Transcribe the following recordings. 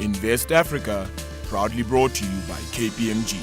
Invest Africa, proudly brought to you by KPMG.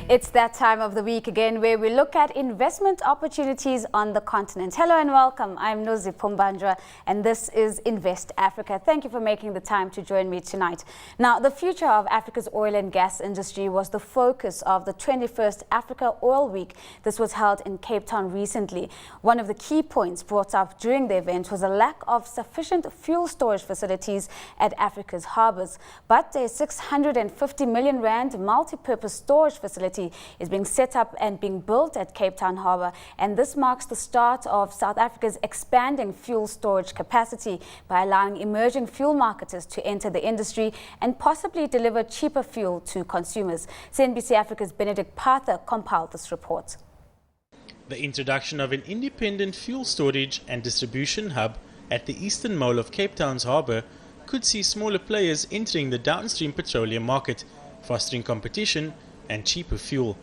It's that time of the week again where we look at investment opportunities on the continent. Hello and welcome. I'm Nozi Pumbandra and this is Invest Africa. Thank you for making the time to join me tonight. Now, the future of Africa's oil and gas industry was the focus of the 21st Africa Oil Week. This was held in Cape Town recently. One of the key points brought up during the event was a lack of sufficient fuel storage facilities at Africa's harbours. But a 650 million rand multi-purpose storage facility is being set up and being built at Cape Town Harbour, and this marks the start of South Africa's expanding fuel storage capacity by allowing emerging fuel marketers to enter the industry and possibly deliver cheaper fuel to consumers. CNBC Africa's Benedict Parther compiled this report. The introduction of an independent fuel storage and distribution hub at the eastern mole of Cape Town's harbour could see smaller players entering the downstream petroleum market, fostering competition and cheaper fuel.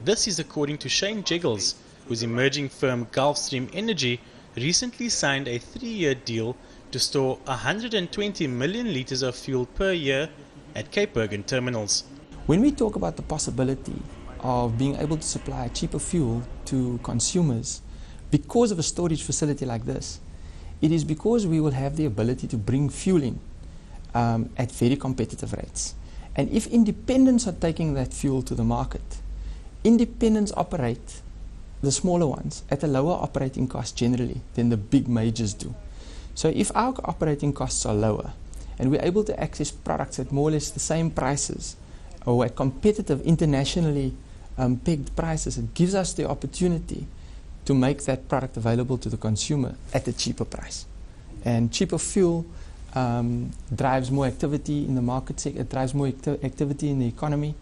This is according to Shane Jiggles, whose emerging firm Gulfstream Energy recently signed a 3-year deal to store 120 million litres of fuel per year at Cape Bergen terminals. When we talk about the possibility of being able to supply cheaper fuel to consumers because of a storage facility like this, it is because we will have the ability to bring fuel in at very competitive rates. And if independents are taking that fuel to the market, independents operate, the smaller ones, at a lower operating cost generally than the big majors do. So if our operating costs are lower and we're able to access products at more or less the same prices or at competitive internationally pegged prices, it gives us the opportunity to make that product available to the consumer at a cheaper price. And cheaper fuel drives more activity in the market, it drives more activity in the economy.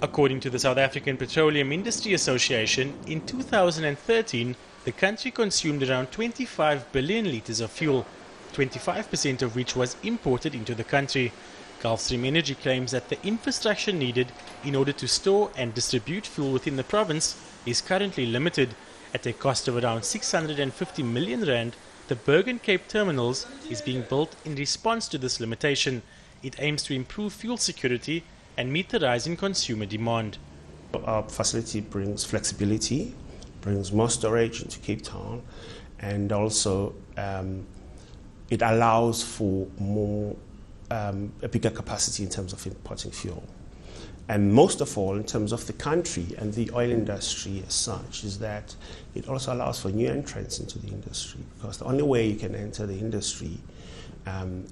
According to the South African Petroleum Industry Association, in 2013, the country consumed around 25 billion litres of fuel, 25% of which was imported into the country. Gulfstream Energy claims that the infrastructure needed in order to store and distribute fuel within the province is currently limited. At a cost of around 650 million rand, the Bergen Cape terminals is being built in response to this limitation. It aims to improve fuel security and meet the rise in consumer demand. Our facility brings flexibility, brings more storage into Cape Town, and also it allows for more a bigger capacity in terms of importing fuel. And most of all, in terms of the country and the oil industry as such, is that it also allows for new entrants into the industry, because the only way you can enter the industry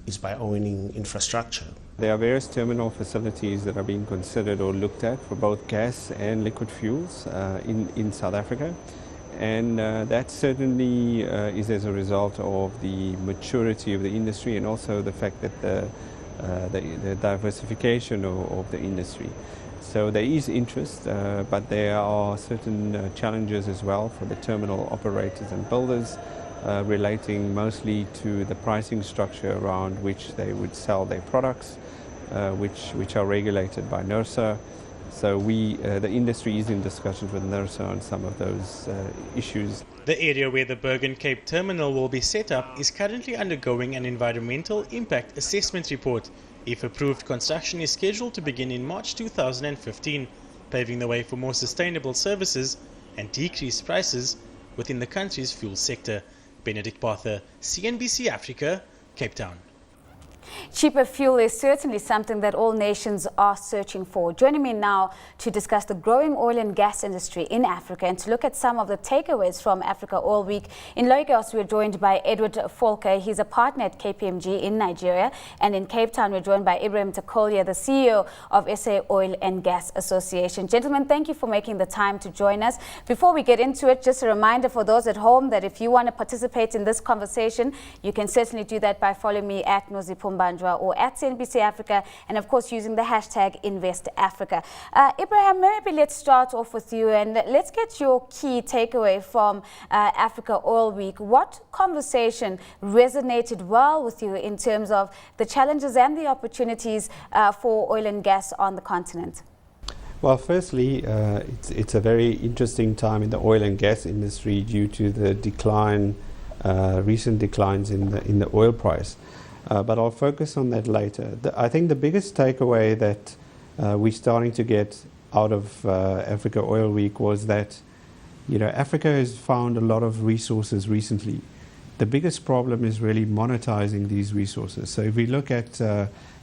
is by owning infrastructure. There are various terminal facilities that are being considered or looked at for both gas and liquid fuels in South Africa. And that certainly is as a result of the maturity of the industry and also the fact that the diversification of the industry. So there is interest, but there are certain challenges as well for the terminal operators and builders relating mostly to the pricing structure around which they would sell their products, which are regulated by NERSA. So the industry is in discussions with NERSA on some of those issues. The area where the Bergen Cape terminal will be set up is currently undergoing an environmental impact assessment report. If approved, construction is scheduled to begin in March 2015, paving the way for more sustainable services and decreased prices within the country's fuel sector. Benedict Parther, CNBC Africa, Cape Town. Cheaper fuel is certainly something that all nations are searching for. Joining me now to discuss the growing oil and gas industry in Africa and to look at some of the takeaways from Africa Oil Week. In Lagos, we're joined by Edward Folker. He's a partner at KPMG in Nigeria. And in Cape Town, we're joined by Ibrahim Takolia, the CEO of SA Oil and Gas Association. Gentlemen, thank you for making the time to join us. Before we get into it, just a reminder for those at home that if you want to participate in this conversation, you can certainly do that by following me at Nozi Pumbandra Pombandra or at CNBC Africa, and of course using the hashtag #InvestAfrica. Ibrahim, maybe let's start off with you and let's get your key takeaway from Africa Oil Week. What conversation resonated well with you in terms of the challenges and the opportunities for oil and gas on the continent? Well, firstly, it's a very interesting time in the oil and gas industry due to the decline, recent declines in the oil price. But I'll focus on that later. I think the biggest takeaway that we're starting to get out of Africa Oil Week was that, Africa has found a lot of resources recently. The biggest problem is really monetizing these resources. So if we look at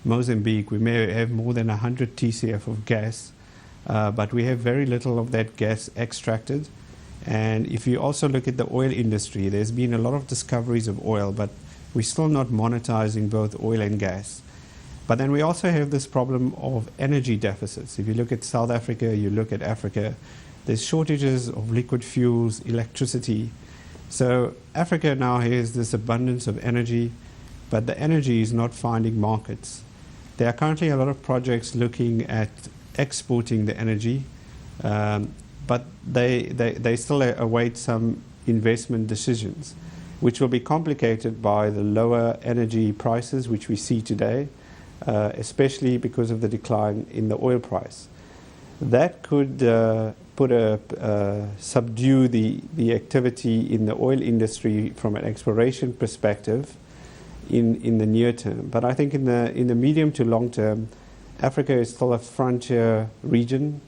Mozambique, we may have more than 100 TCF of gas, but we have very little of that gas extracted. And if you also look at the oil industry, there's been a lot of discoveries of oil, but we're still not monetizing both oil and gas. But then we also have this problem of energy deficits. If you look at South Africa, you look at Africa, there's shortages of liquid fuels, electricity. So Africa now has this abundance of energy, but the energy is not finding markets. There are currently a lot of projects looking at exporting the energy, but they still await some investment decisions, which will be complicated by the lower energy prices which we see today, especially because of the decline in the oil price. That could subdue the activity in the oil industry from an exploration perspective in the near term. But I think in the medium to long term, Africa is still a frontier region,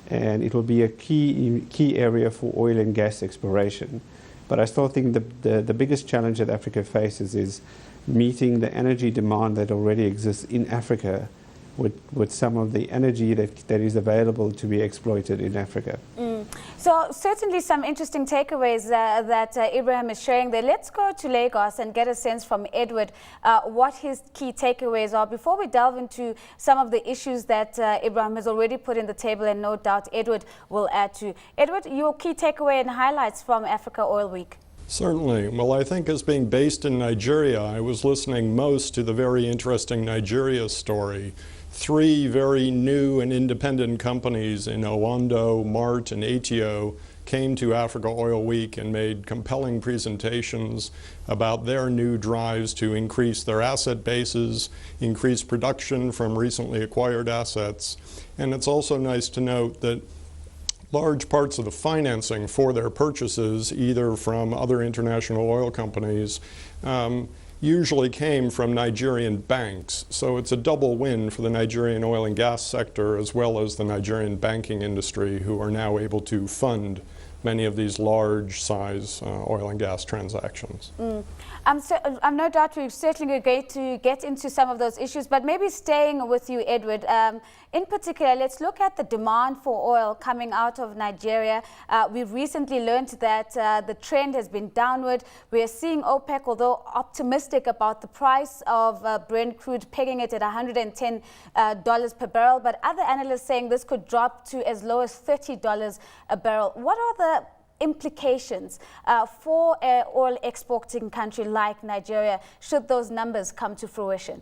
and it will be a key area for oil and gas exploration. But I still think the biggest challenge that Africa faces is meeting the energy demand that already exists in Africa with some of the energy that is available to be exploited in Africa. So certainly some interesting takeaways that Ibrahim is sharing there. Let's go to Lagos and get a sense from Edward what his key takeaways are before we delve into some of the issues that Ibrahim has already put in the table, and no doubt Edward will add to. Edward, your key takeaway and highlights from Africa Oil Week. Certainly. Well, I think as being based in Nigeria, I was listening most to the very interesting Nigeria story. 3 very new and independent companies in Owando, Mart, and ATO came to Africa Oil Week and made compelling presentations about their new drives to increase their asset bases, increase production from recently acquired assets. And it's also nice to note that large parts of the financing for their purchases, either from other international oil companies, usually came from Nigerian banks. So it's a double win for the Nigerian oil and gas sector as well as the Nigerian banking industry, who are now able to fund many of these large size oil and gas transactions. I'm no doubt we're certainly going to get into some of those issues, but maybe staying with you, Edward, in particular, let's look at the demand for oil coming out of Nigeria. We've recently learned that the trend has been downward. We're seeing OPEC, although optimistic about the price of Brent crude, pegging it at $110 per barrel, but other analysts saying this could drop to as low as $30 a barrel. What are the implications for an oil exporting country like Nigeria should those numbers come to fruition?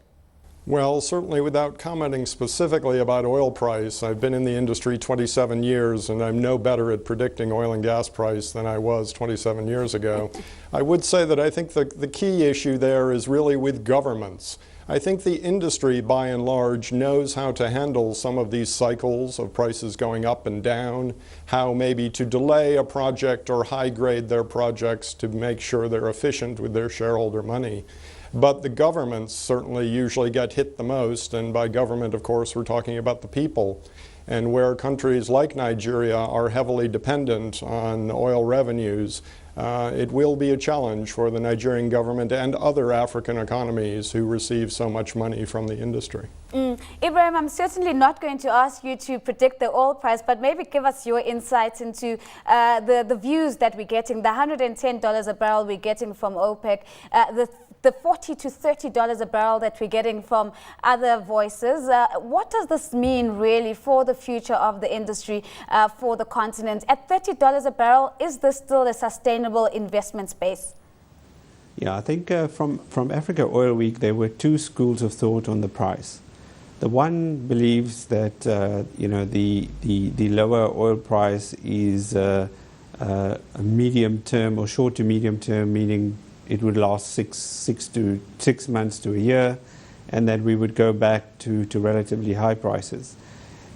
Well, certainly without commenting specifically about oil price, I've been in the industry 27 years and I'm no better at predicting oil and gas price than I was 27 years ago. I would say that I think the key issue there is really with governments. I think the industry, by and large, knows how to handle some of these cycles of prices going up and down, how maybe to delay a project or high grade their projects to make sure they're efficient with their shareholder money. But the governments certainly usually get hit the most, and by government, of course, we're talking about the people. And where countries like Nigeria are heavily dependent on oil revenues, it will be a challenge for the Nigerian government and other African economies who receive so much money from the industry. Ibrahim, I'm certainly not going to ask you to predict the oil price, but maybe give us your insights into the views that we're getting, the $110 a barrel we're getting from OPEC, the $40 to $30 a barrel that we're getting from other voices. What does this mean really for the future of the industry, for the continent? At $30 a barrel, is this still a sustainable investment space? Yeah, I think from Africa Oil Week, there were two schools of thought on the price. The one believes that the lower oil price is a medium term or short to medium term, meaning it would last 6 months to a year, and that we would go back to relatively high prices.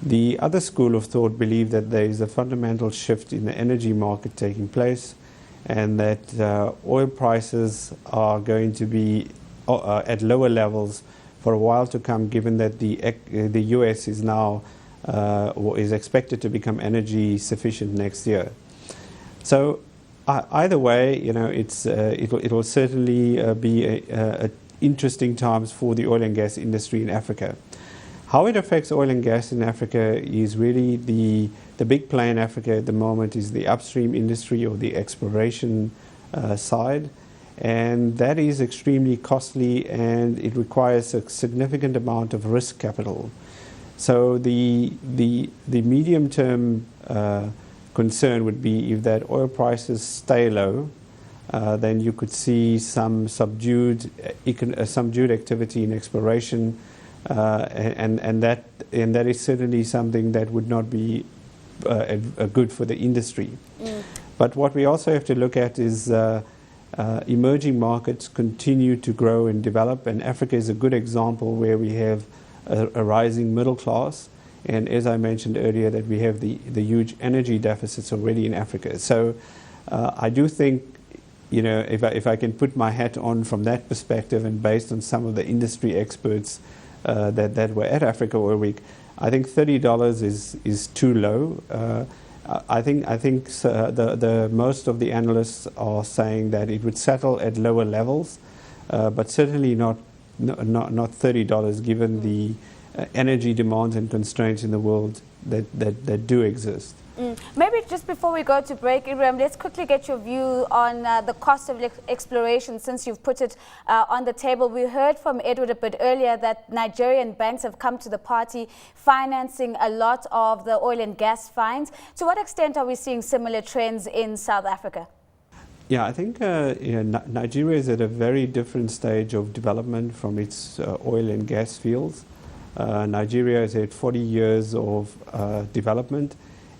The other school of thought believed that there is a fundamental shift in the energy market taking place, and that oil prices are going to be at lower levels for a while to come, given that the US is now or is expected to become energy sufficient next year. So either way, it will certainly be interesting times for the oil and gas industry in Africa. How it affects oil and gas in Africa is really the big play in Africa at the moment is the upstream industry or the exploration side, and that is extremely costly and it requires a significant amount of risk capital. So the medium term concern would be if that oil prices stay low, then you could see some subdued activity in exploration. And that is certainly something that would not be good for the industry. But what we also have to look at is emerging markets continue to grow and develop, and Africa is a good example where we have a rising middle class, and as I mentioned earlier, that we have the huge energy deficits already in Africa. So I do think, if I can put my hat on from that perspective, and based on some of the industry experts that were at Africa Oil Week, I think $30 is too low. I think the most of the analysts are saying that it would settle at lower levels, but certainly not $30, given the energy demands and constraints in the world that do exist. Maybe just before we go to break, Ibrahim, let's quickly get your view on the cost of exploration, since you've put it on the table. We heard from Edward a bit earlier that Nigerian banks have come to the party financing a lot of the oil and gas finds. To what extent are we seeing similar trends in South Africa? Yeah, I think Nigeria is at a very different stage of development from its oil and gas fields. Nigeria has had 40 years of development.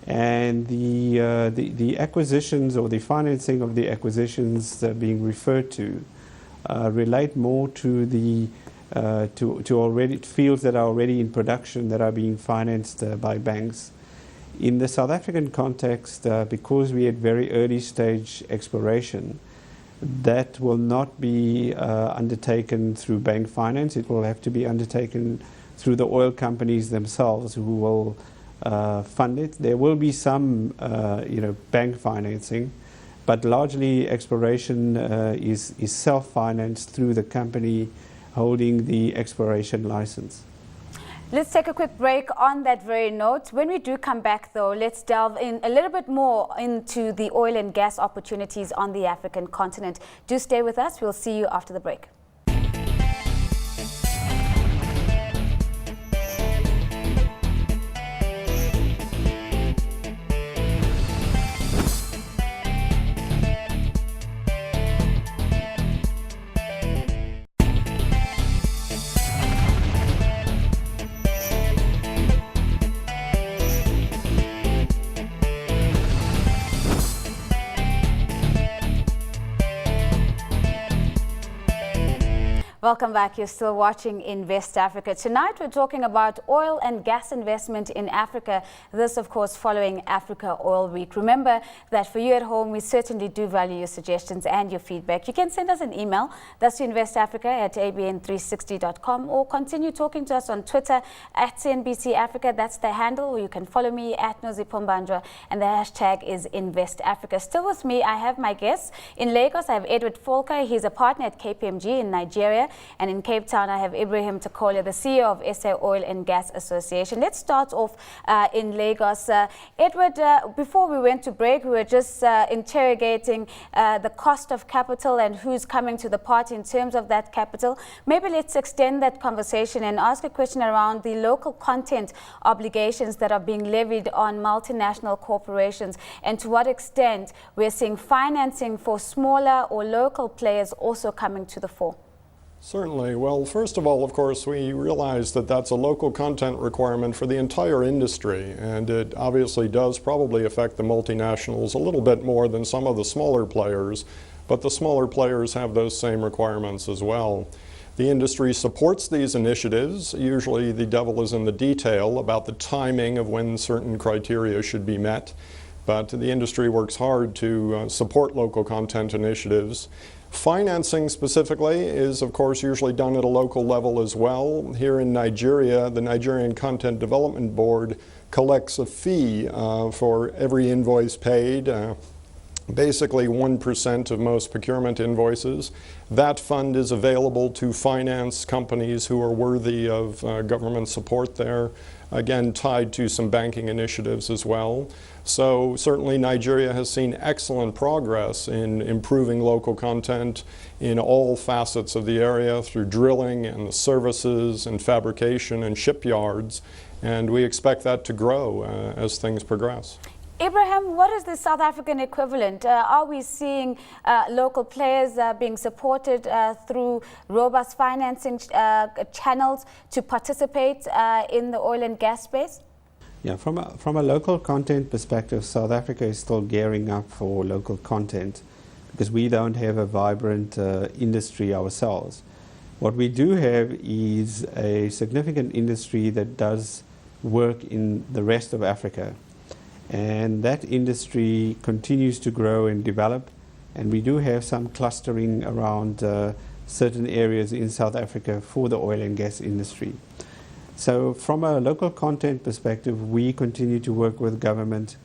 And the acquisitions or the financing of the acquisitions being referred to relate more to the already fields that are already in production that are being financed by banks. In the South African context, because we had very early stage exploration, that will not be undertaken through bank finance. It will have to be undertaken through the oil companies themselves, who will fund it. There will be some, bank financing, but largely exploration is self-financed through the company holding the exploration license. Let's take a quick break on that very note. When we do come back, though, let's delve in a little bit more into the oil and gas opportunities on the African continent. Do stay with us. We'll see you after the break. Welcome back. You're still watching Invest Africa. Tonight we're talking about oil and gas investment in Africa. This, of course, following Africa Oil Week. Remember that for you at home, we certainly do value your suggestions and your feedback. You can send us an email. That's to investafrica@abn360.com, or continue talking to us on Twitter at CNBC Africa. That's the handle. Or you can follow me at @NoziPombandra, and the hashtag is Invest Africa. Still with me, I have my guests. In Lagos, I have Edward Volker. He's a partner at KPMG in Nigeria. And in Cape Town, I have Ibrahim Takolia, the CEO of SA Oil and Gas Association. Let's start off in Lagos. Edward, before we went to break, we were just interrogating the cost of capital and who's coming to the party in terms of that capital. Maybe let's extend that conversation and ask a question around the local content obligations that are being levied on multinational corporations, and to what extent we're seeing financing for smaller or local players also coming to the fore. Certainly. Well, first of all, of course, we realize that that's a local content requirement for the entire industry, and it obviously does probably affect the multinationals a little bit more than some of the smaller players, but the smaller players have those same requirements as well. The industry supports these initiatives. Usually the devil is in the detail about the timing of when certain criteria should be met, but the industry works hard to support local content initiatives. Financing specifically is, of course, usually done at a local level as well. Here in Nigeria, the Nigerian Content Development Board collects a fee for every invoice paid, basically 1% of most procurement invoices. That fund is available to finance companies who are worthy of government support there, again tied to some banking initiatives as well. So certainly Nigeria has seen excellent progress in improving local content in all facets of the area through drilling and the services and fabrication and shipyards, and we expect that to grow as things progress. Ibrahim, what is the South African equivalent? Are we seeing local players being supported through robust financing channels to participate in the oil and gas space? Yeah, from a local content perspective, South Africa is still gearing up for local content because we don't have a vibrant industry ourselves. What we do have is a significant industry that does work in the rest of Africa. And that industry continues to grow and develop, and we do have some clustering around certain areas in South Africa for the oil and gas industry. So from a local content perspective, we continue to work with government,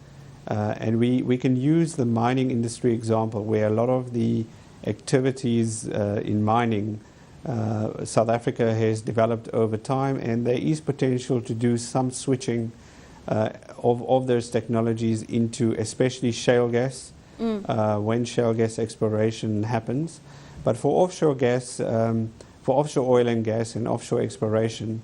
and we can use the mining industry example where a lot of the activities in mining South Africa has developed over time, and there is potential to do some switching of those technologies into especially shale gas when shale gas exploration happens. But for offshore gas, for offshore oil and gas and offshore exploration,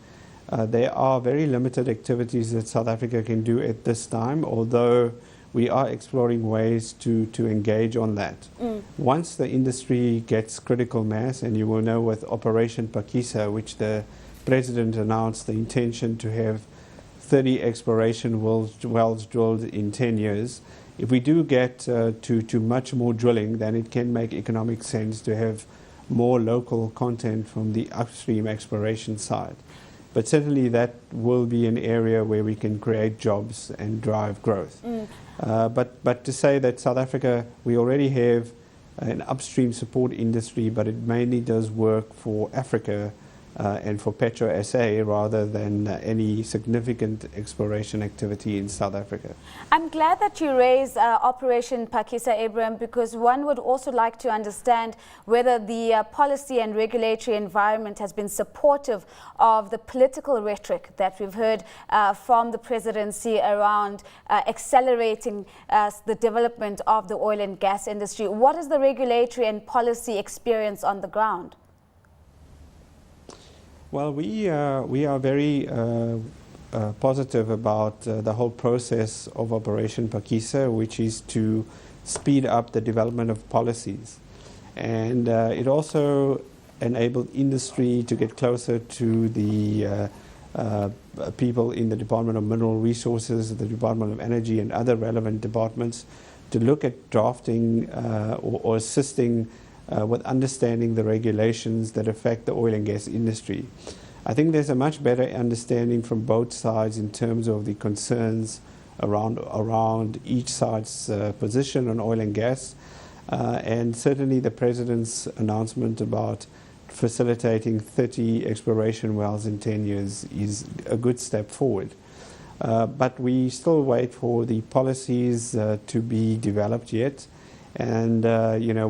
there are very limited activities that South Africa can do at this time, although we are exploring ways to engage on that. Once the industry gets critical mass, and you will know with Operation Pakisa, which the President announced the intention to have 30 exploration wells drilled in 10 years. If we do get to much more drilling, then it can make economic sense to have more local content from the upstream exploration side. But certainly that will be an area where we can create jobs and drive growth. But to say that South Africa, we already have an upstream support industry, but it mainly does work for Africa and for Petro SA rather than any significant exploration activity in South Africa. I'm glad that you raised Operation Pakisa, Ibrahim, because one would also like to understand whether the policy and regulatory environment has been supportive of the political rhetoric that we've heard from the presidency around accelerating the development of the oil and gas industry. What is the regulatory and policy experience on the ground? Well, we are very positive about the whole process of Operation Pakisa, which is to speed up the development of policies. And it also enabled industry to get closer to the people in the Department of Mineral Resources, the Department of Energy, and other relevant departments to look at drafting or assisting with understanding the regulations that affect the oil and gas industry. I think there's a much better understanding from both sides in terms of the concerns around each side's position on oil and gas. And certainly the President's announcement about facilitating 30 exploration wells in 10 years is a good step forward. But we still wait for the policies to be developed yet. And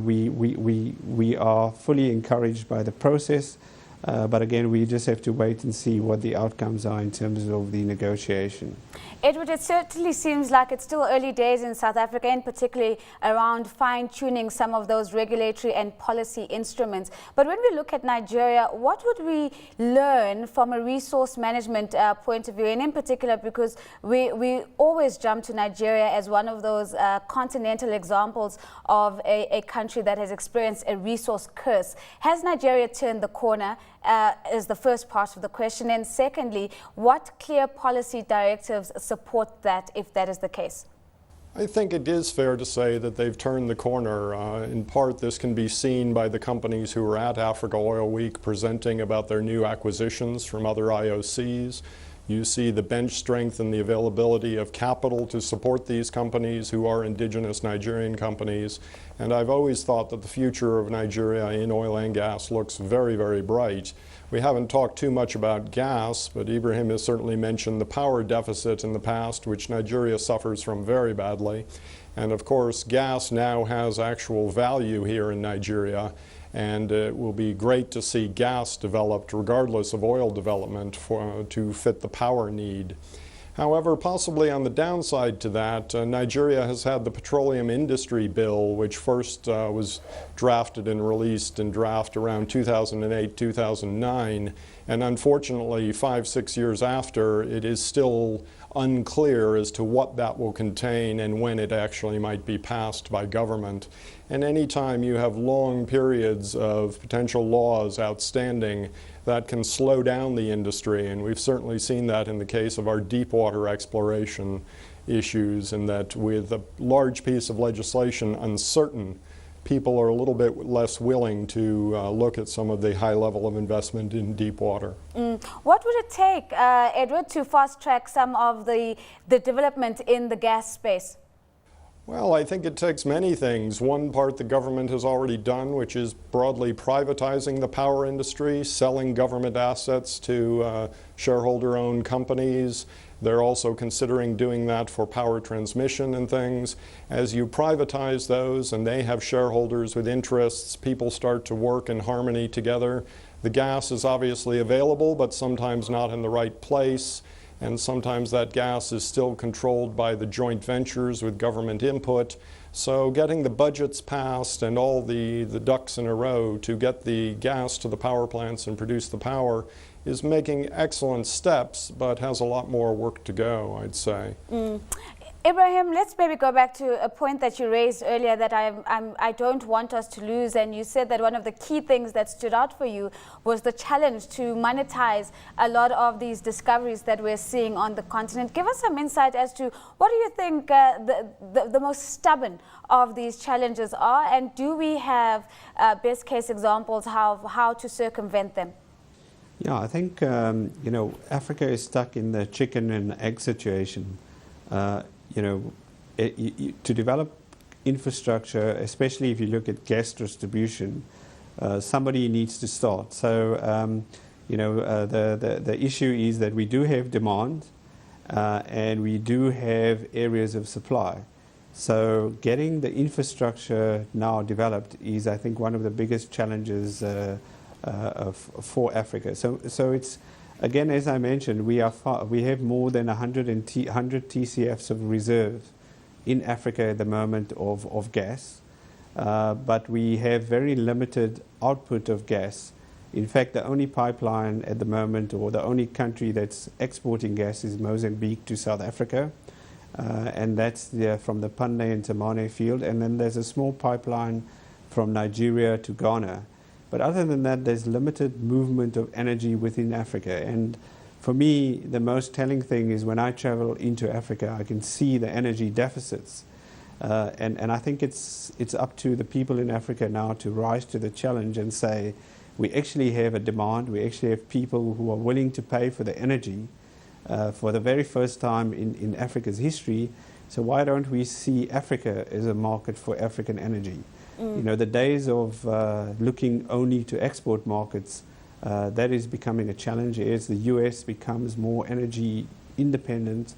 we are fully encouraged by the process. But again, we just have to wait and see what the outcomes are in terms of the negotiation. Edward, it certainly seems like it's still early days in South Africa, and particularly around fine-tuning some of those regulatory and policy instruments. But when we look at Nigeria, what would we learn from a resource management point of view? And in particular, because we always jump to Nigeria as one of those continental examples of a country that has experienced a resource curse. Has Nigeria turned the corner? Is the first part of the question. And secondly, what clear policy directives support that, if that is the case? I think it is fair to say that they've turned the corner. In part, this can be seen by the companies who were at Africa Oil Week presenting about their new acquisitions from other IOCs. You see the bench strength and the availability of capital to support these companies who are indigenous Nigerian companies. And I've always thought that the future of Nigeria in oil and gas looks very, very bright. We haven't talked too much about gas, but Ibrahim has certainly mentioned the power deficit in the past, which Nigeria suffers from very badly. And of course, gas now has actual value here in Nigeria. And it will be great to see gas developed regardless of oil development to fit the power need. However, possibly on the downside to that, Nigeria has had the petroleum industry bill, which first was drafted and released in draft around 2008, 2009. And unfortunately, 5-6 years after, it is still unclear as to what that will contain and when it actually might be passed by government. And anytime you have long periods of potential laws outstanding, that can slow down the industry, and we've certainly seen that in the case of our deep water exploration issues, and that with a large piece of legislation uncertain, people are a little bit less willing to look at some of the high level of investment in deep water. What would it take, Edward, to fast track some of the development in the gas space? Well, I think it takes many things. One part the government has already done, which is broadly privatizing the power industry, selling government assets to shareholder-owned companies. They're also considering doing that for power transmission and things. As you privatize those and they have shareholders with interests, people start to work in harmony together. The gas is obviously available, but sometimes not in the right place. And sometimes that gas is still controlled by the joint ventures with government input. So getting the budgets passed and all the ducks in a row to get the gas to the power plants and produce the power is making excellent steps, but has a lot more work to go, I'd say. Ibrahim, let's maybe go back to a point that you raised earlier that I don't want us to lose. And you said that one of the key things that stood out for you was the challenge to monetize a lot of these discoveries that we're seeing on the continent. Give us some insight as to what do you think the most stubborn of these challenges are, and do we have best case examples how to circumvent them? Yeah, I think Africa is stuck in the chicken and egg situation. To develop infrastructure, especially if you look at gas distribution, somebody needs to start. So, the issue is that we do have demand and we do have areas of supply. So getting the infrastructure now developed is, I think, one of the biggest challenges for Africa. So it's, again, as I mentioned, we have more than 100 TCFs of reserve in Africa at the moment of gas, but we have very limited output of gas. In fact, the only pipeline at the moment, or the only country that's exporting gas, is Mozambique to South Africa, and that's from the Panday and Tamane field, and then there's a small pipeline from Nigeria to Ghana. But other than that, there's limited movement of energy within Africa. And for me, the most telling thing is when I travel into Africa, I can see the energy deficits. And I think it's up to the people in Africa now to rise to the challenge and say, we actually have a demand, we actually have people who are willing to pay for the energy for the very first time in Africa's history. So why don't we see Africa as a market for African energy? The days of looking only to export markets, that is becoming a challenge. As the US becomes more energy independent,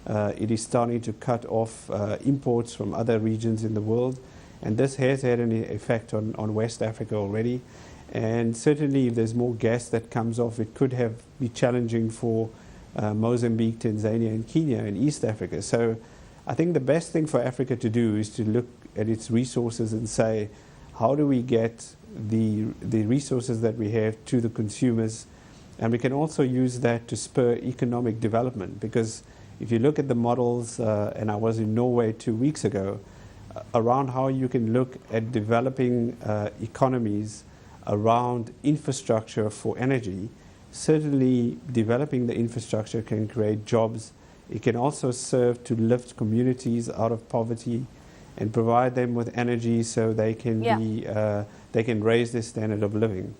it is starting to cut off imports from other regions in the world. And this has had an effect on West Africa already. And certainly if there's more gas that comes off, it could be challenging for Mozambique, Tanzania and Kenya and East Africa. So I think the best thing for Africa to do is to look at its resources and say, how do we get the resources that we have to the consumers? And we can also use that to spur economic development, because if you look at the models, and I was in Norway 2 weeks ago, around how you can look at developing economies around infrastructure for energy. Certainly developing the infrastructure can create jobs. It can also serve to lift communities out of poverty and provide them with energy so they can they can raise their standard of living.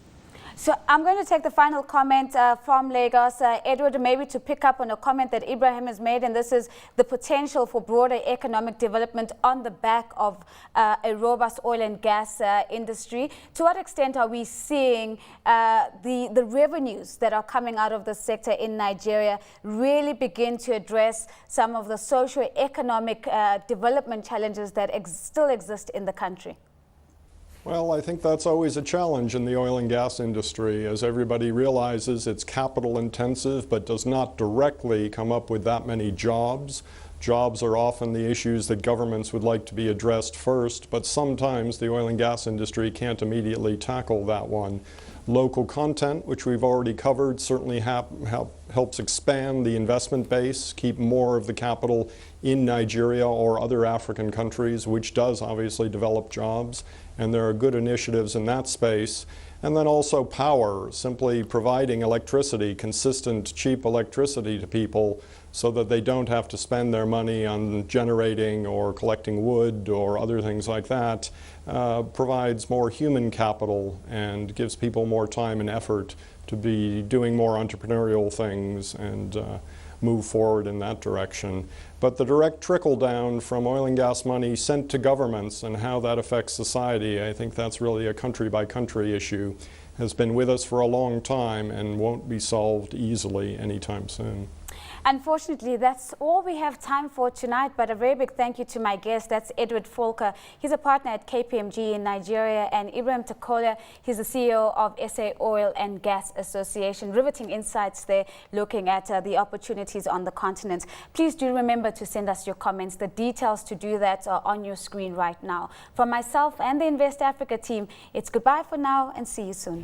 So I'm going to take the final comment from Lagos. Edward, maybe to pick up on a comment that Ibrahim has made, and this is the potential for broader economic development on the back of a robust oil and gas industry. To what extent are we seeing the revenues that are coming out of the sector in Nigeria really begin to address some of the socio-economic development challenges that still exist in the country? Well, I think that's always a challenge in the oil and gas industry. As everybody realizes, it's capital intensive, but does not directly come up with that many jobs. Jobs are often the issues that governments would like to be addressed first, but sometimes the oil and gas industry can't immediately tackle that one. Local content, which we've already covered, certainly helps expand the investment base, keep more of the capital in Nigeria or other African countries, which does obviously develop jobs. And there are good initiatives in that space. And then also power, simply providing electricity, consistent, cheap electricity to people so that they don't have to spend their money on generating or collecting wood or other things like that, provides more human capital and gives people more time and effort to be doing more entrepreneurial things and move forward in that direction. But the direct trickle down from oil and gas money sent to governments and how that affects society, I think that's really a country by country issue, has been with us for a long time and won't be solved easily anytime soon. Unfortunately, that's all we have time for tonight, but a very big thank you to my guest. That's Edward Volker. He's a partner at KPMG in Nigeria, and Ibrahim Takola, he's the CEO of SA Oil and Gas Association. Riveting insights there, looking at the opportunities on the continent. Please do remember to send us your comments. The details to do that are on your screen right now. From myself and the Invest Africa team, it's goodbye for now and see you soon.